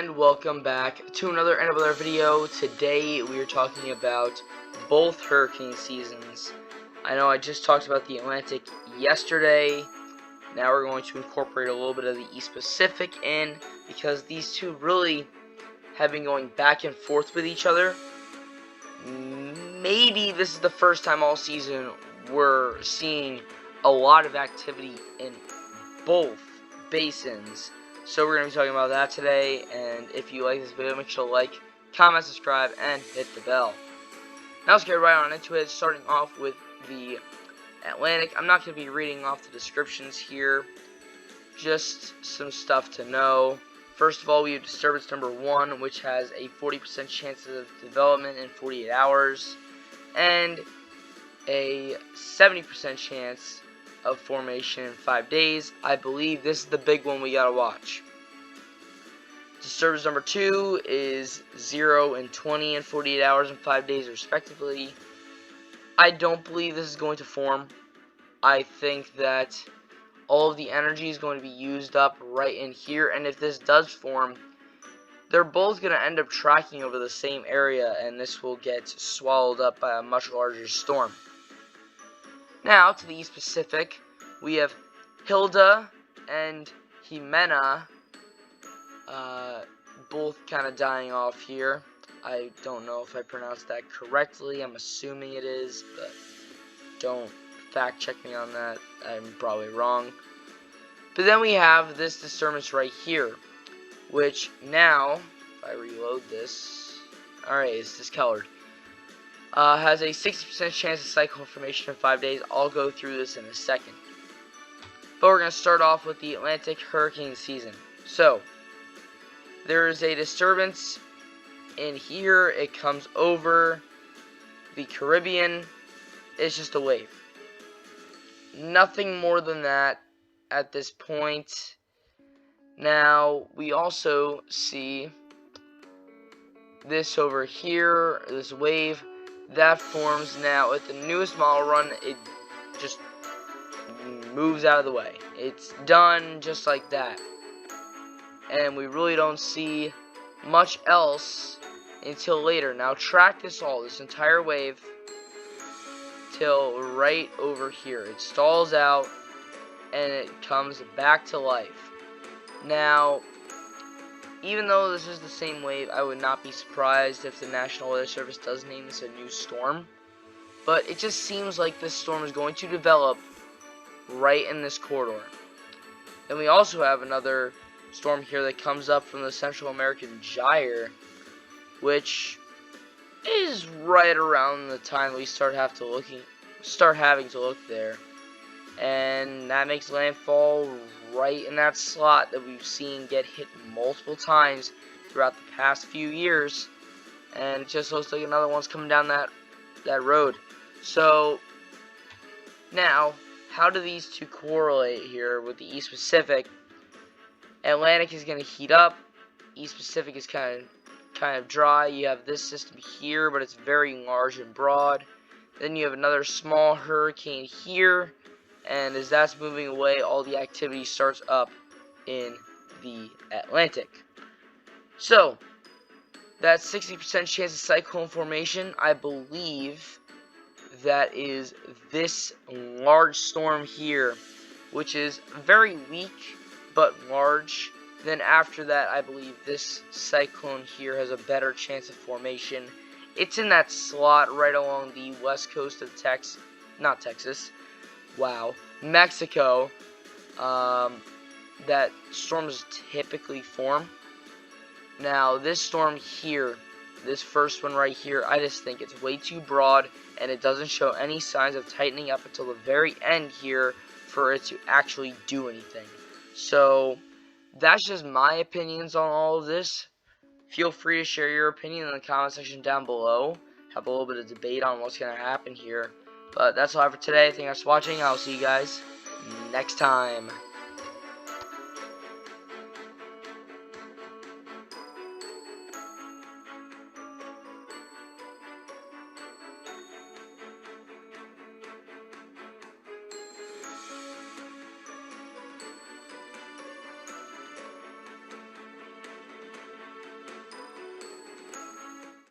and welcome back to another video. Today we are talking about both hurricane seasons. I know I just talked about the Atlantic yesterday. Now we're going to incorporate a little bit of the East Pacific in, because these two really have been going back and forth with each other. Maybe this is the first time all season we're seeing a lot of activity in both basins. So we're going to be talking about that today, and if you like this video, make sure to like, comment, subscribe, and hit the bell. Now let's get right on into it, starting off with the Atlantic. I'm not going to be reading off the descriptions here, just some stuff to know. First of all, we have disturbance number 1, which has a 40% chance of development in 48 hours, and a 70% chance of formation in 5 days. I believe this is the big one we gotta watch. Disturbance number 2 is 0 and 20 in 48 hours and 5 days respectively. I don't believe this is going to form. I think that all of the energy is going to be used up right in here, and if this does form, they're both going to end up tracking over the same area, and this will get swallowed up by a much larger storm. Now, to the East Pacific, we have Hilda and Jimena, both kind of dying off here. I don't know if I pronounced that correctly. I'm assuming it is, but don't fact check me on that. I'm probably wrong. But then we have this disturbance right here, which now, if I reload this, alright, it's discolored. Has a 60% chance of cyclone formation in 5 days. I'll go through this in a second. But we're going to start off with the Atlantic hurricane season. So, there is a disturbance in here. It comes over the Caribbean. It's just a wave. Nothing more than that at this point. Now, we also see this over here, this wave. That forms now at the newest model run. It just moves out of the way. It's done just like that, and we really don't see much else until later. Now track this entire wave till right over here. It stalls out and it comes back to life. Now, even though this is the same wave, I would not be surprised if the National Weather Service does name this a new storm. But it just seems like this storm is going to develop right in this corridor. Then we also have another storm here that comes up from the Central American Gyre, which is right around the time we start having to look there. And that makes landfall right in that slot that we've seen get hit multiple times throughout the past few years, and it just looks like another one's coming down that road. So now, how do these two correlate here with the East Pacific? Atlantic is going to heat up. East Pacific is kind of dry. You have this system here, but it's very large and broad. Then you have another small hurricane here. And as that's moving away, all the activity starts up in the Atlantic. So, that 60% chance of cyclone formation, I believe that is this large storm here, which is very weak but large. Then after that, I believe this cyclone here has a better chance of formation. It's in that slot right along the west coast of Mexico, that storms typically form. Now, this storm here, this first one right here, I just think it's way too broad, and it doesn't show any signs of tightening up until the very end here for it to actually do anything. So, that's just my opinions on all of this. Feel free to share your opinion in the comment section down below. Have a little bit of debate on what's going to happen here. But that's all I have for today. Thank you guys for watching. I'll see you guys next time.